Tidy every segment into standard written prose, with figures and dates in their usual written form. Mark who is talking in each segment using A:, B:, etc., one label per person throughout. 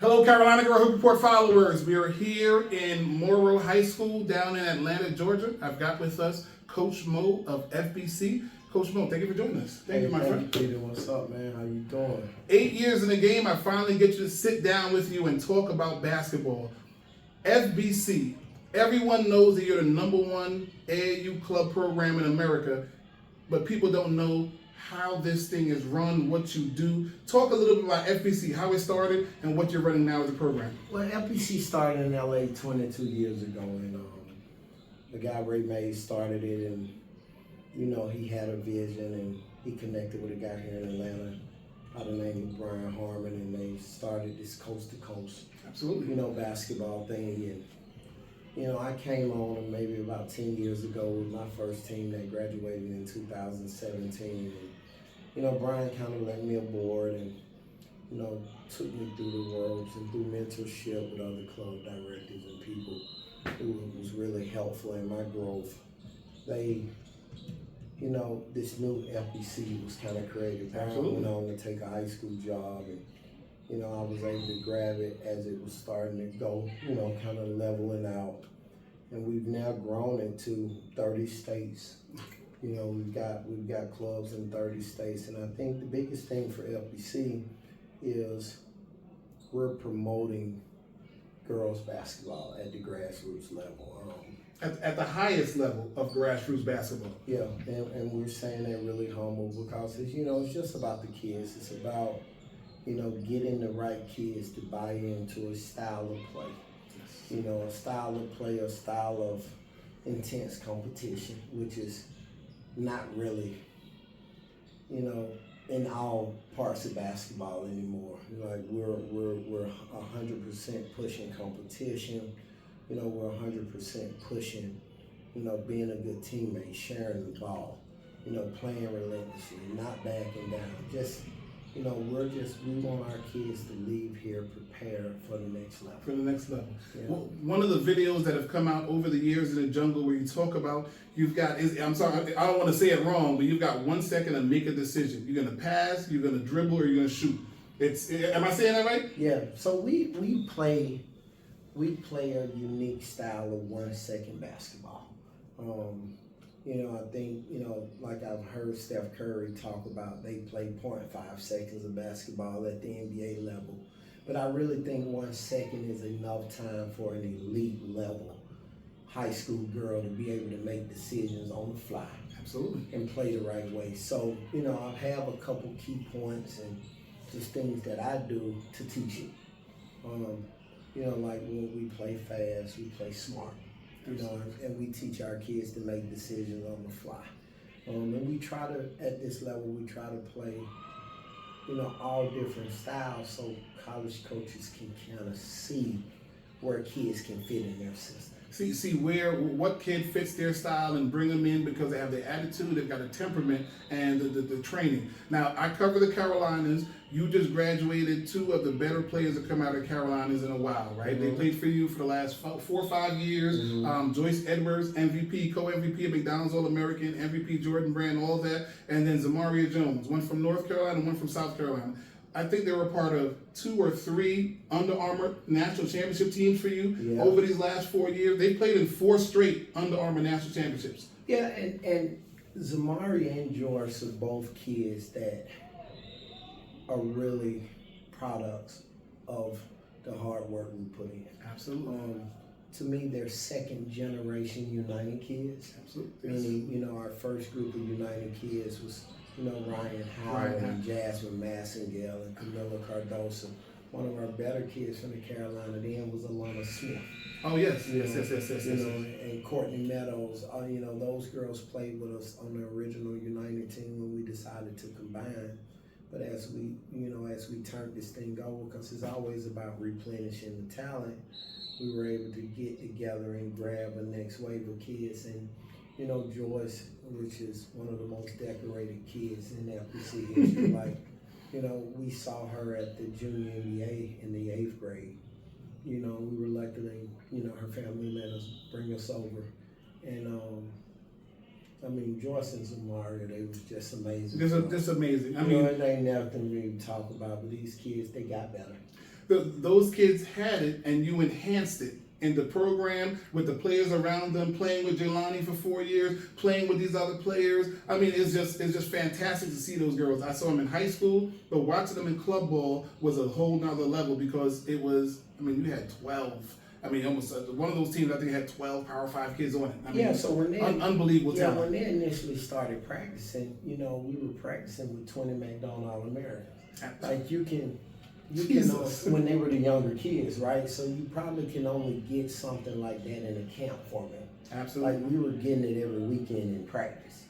A: Hello, Carolina Girl Hoop Report followers. We are here in Morrow High School down in Atlanta, Georgia. I've got with us Coach Mo of FBC. Coach Mo, thank you for joining us. Thank you, my friend.
B: Peter, what's up, man? How you doing?
A: 8 years in the game, I finally get you to sit down with you and talk about basketball. FBC, everyone knows that you're the #1 AAU club program in America, but people don't know how this thing is run, what you do. Talk a little bit about FBC, how it started, and what you're running now as a program.
B: Well, FBC started in LA 22 years ago, and the guy Ray Mays started it, and he had a vision, and he connected with a guy here in Atlanta by the name of Brian Harmon, and they started this coast to coast, basketball thing. And I came on maybe about 10 years ago with my first team that graduated in 2017. And, Brian kind of let me aboard and, took me through the ropes and through mentorship with other club directors and people who was really helpful in my growth. They, this new FBC was kind of created. Brian went on to take a high school job, and I was able to grab it as it was starting to go, kind of leveling out. And we've now grown it to 30 states. We've got clubs in 30 states. And I think the biggest thing for FBC is we're promoting girls basketball at the grassroots level.
A: At the highest level of grassroots basketball.
B: Yeah, and we're saying that really humble because it's just about the kids. It's about getting the right kids to buy into a style of play. A style of play, a style of intense competition, which is not really, in all parts of basketball anymore. Like we're 100% pushing competition. We're 100% pushing, being a good teammate, sharing the ball, playing relentlessly, not backing down. Just we want our kids to leave here prepared for the next level.
A: For the next level.
B: Yeah.
A: Well, one of the videos that have come out over the years in the jungle where you talk about, I'm sorry, I don't want to say it wrong, but you've got 1 second to make a decision. You're going to pass, you're going to dribble, or you're going to shoot. Am I saying that right?
B: Yeah, so we play a unique style of 1 second basketball. I think, like I've heard Steph Curry talk about, they play 0.5 seconds of basketball at the NBA level. But I really think 1 second is enough time for an elite level high school girl to be able to make decisions on the fly.
A: Absolutely.
B: And play the right way. So, I have a couple key points and just things that I do to teach it. Like when we play fast, we play smart. And we teach our kids to make decisions on the fly. And we try to, at this level, we try to play, all different styles so college coaches can kind of see where kids can fit in their system.
A: See what kid fits their style and bring them in because they have the attitude, they've got a temperament, and the training. Now, I cover the Carolinas. You just graduated 2 of the better players that come out of Carolinas in a while, right? Mm-hmm. They played for you for the last 4 or 5 years. Mm-hmm. Joyce Edwards, MVP, co-MVP of McDonald's All-American, MVP Jordan Brand, all that. And then Zamaria Jones, one from North Carolina, one from South Carolina. I think they were part of 2 or 3 Under Armour national championship teams for you over these last 4 years. They played in 4 straight Under Armour national championships.
B: Yeah, and Zamari and Joyce are both kids that are really products of the hard work we put in.
A: Absolutely.
B: To me, they're second generation United kids.
A: Absolutely.
B: Meaning, our first group of United kids was Ryan Howard and Jasmine Massengale and Camilla Cardoso. One of our better kids from the Carolina then was Alana Smith.
A: Oh, yes. Yes.
B: And Courtney Meadows. Those girls played with us on the original United team when we decided to combine. But as we turned this thing over, because it's always about replenishing the talent, we were able to get together and grab a next wave of kids. And Joyce, which is one of the most decorated kids in FBC history, we saw her at the junior NBA in the 8th grade. We were lucky, her family let us bring us over. And Joyce and Zamaria, they was just amazing.
A: Just amazing.
B: It ain't nothing to really talk about, but these kids, they got better.
A: those kids had it, and you enhanced it in the program with the players around them, playing with Jelani for 4 years, playing with these other players. I mean, it's just fantastic to see those girls. I saw them in high school, but watching them in club ball was a whole nother level because it was. I mean, you had 12. I mean, almost one of those teams I think had 12 Power 5 kids on it. I mean,
B: so when they
A: unbelievable talent.
B: when they initially started practicing, we were practicing with 20 McDonald All-Americans. Like you can when they were the younger kids, right? So you probably can only get something like that in a camp format.
A: Absolutely.
B: Like we were getting it every weekend in practice.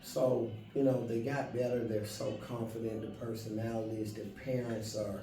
B: So, they got better. They're so confident. The personalities, their parents are,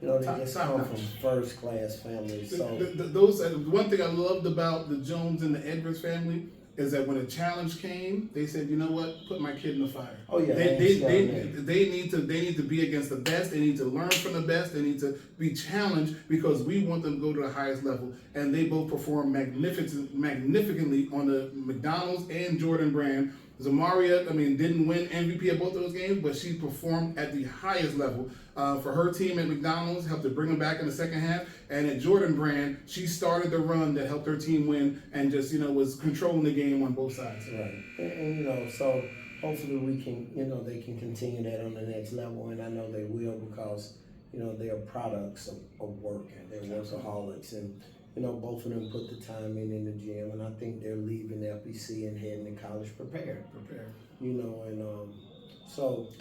B: they just come from first class families. So
A: one thing I loved about the Jones and the Edwards family is that when a challenge came, they said, you know what, put my kid in the fire.
B: Oh yeah,
A: they need to be against the best. They need to learn from the best. They need to be challenged because we want them to go to the highest level. And they both perform magnificently on the McDonald's and Jordan brand. Zamaria, didn't win MVP at both of those games, but she performed at the highest level. For her team at McDonald's, helped to bring them back in the second half. And at Jordan brand, she started the run that helped her team win and just, was controlling the game on both sides.
B: Right. And so hopefully we can, they can continue that on the next level. And I know they will because, they're products of work and they're workaholics. And, both of them put the time in the gym, and I think they're leaving FBC and heading to college prepared.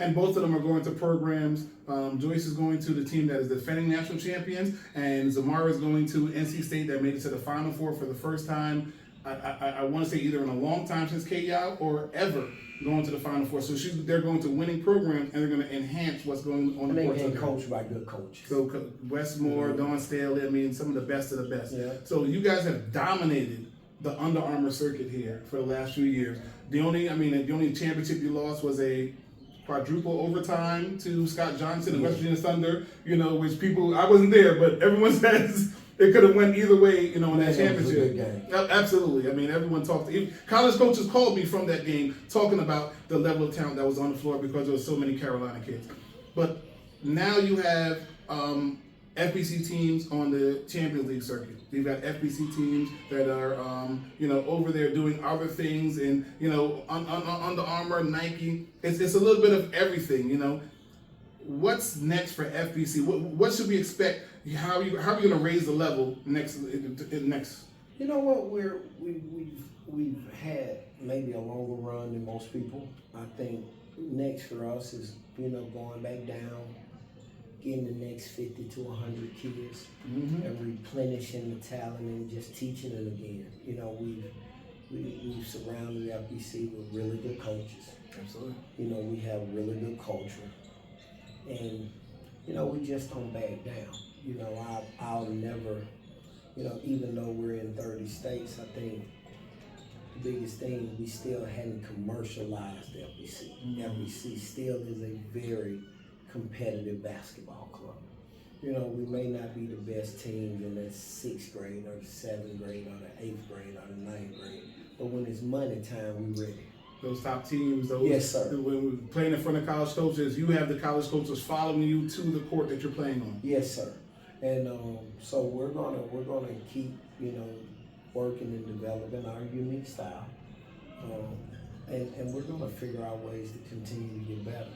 B: And
A: both of them are going to programs. Joyce is going to the team that is defending national champions, and Zamara is going to NC State that made it to the Final Four for the first time. I want to say either in a long time since K-Yao or ever going to the Final Four. So they're going to winning programs, and they're going to enhance what's going on.
B: And they're getting coached by good coaches.
A: So Westmore, Dawn Staley, some of the best of the best.
B: Yeah.
A: So you guys have dominated the Under Armour circuit here for the last few years. The only championship you lost was a quadruple overtime to Scott Johnson and West Virginia Thunder, which I wasn't there, but everyone says it could have went either way, in that championship.
B: Was a good game.
A: Absolutely. Everyone talked. College coaches called me from that game talking about the level of talent that was on the floor because there were so many Carolina kids. But now you have FBC teams on the Champions League circuit. You've got FBC teams that are, over there doing other things, and Under Armour, Nike. It's a little bit of everything. What's next for FBC? What should we expect? How are you going to raise the level next?
B: You know what? We've had maybe a longer run than most people. I think next for us is going back down, getting the next 50 to 100 kids, and replenishing the talent and just teaching it again. We've surrounded FBC with really good coaches.
A: Absolutely.
B: We have really good culture, and we just don't back down. I'll never, even though we're in 30 states, I think the biggest thing, we still hadn't commercialized FBC. FBC still is a very competitive basketball club. We may not be the best teams in the 6th grade or the 7th grade or the 8th grade or the 9th grade, but when it's money time, we're ready.
A: Those top teams,
B: yes, sir.
A: When we're playing in front of college coaches, you have the college coaches following you to the court that you're playing on.
B: Yes, sir. And so we're gonna keep working and developing our unique style, and we're gonna figure out ways to continue to get better.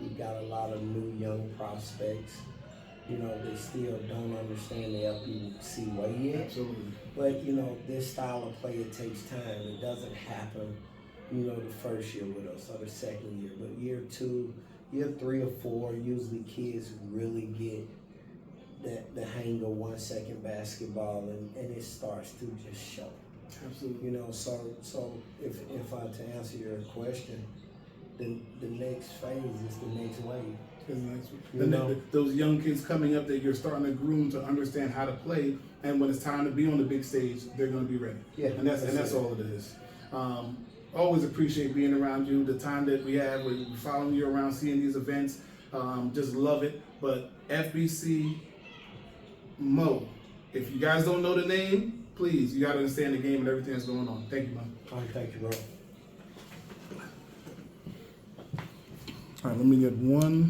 B: We've got a lot of new young prospects. They still don't understand the FBC way yet.
A: Absolutely.
B: But this style of play, it takes time. It doesn't happen the first year with us or the second year, but year 2, year 3 or 4, usually kids really get the hang of 1 second basketball, and it starts to just show.
A: Absolutely.
B: So if I to answer your question, the next phase is the next wave.
A: Those young kids coming up that you're starting to groom to understand how to play, and when it's time to be on the big stage, they're going to be ready.
B: Yeah,
A: and that's all it is. Always appreciate being around you. The time that we have, we're following you around, seeing these events, just love it. But FBC Mo, if you guys don't know the name, please, you got to understand the game and everything that's going on. Thank you, Mo.
B: All right, thank you, bro.
A: All right, let me get one.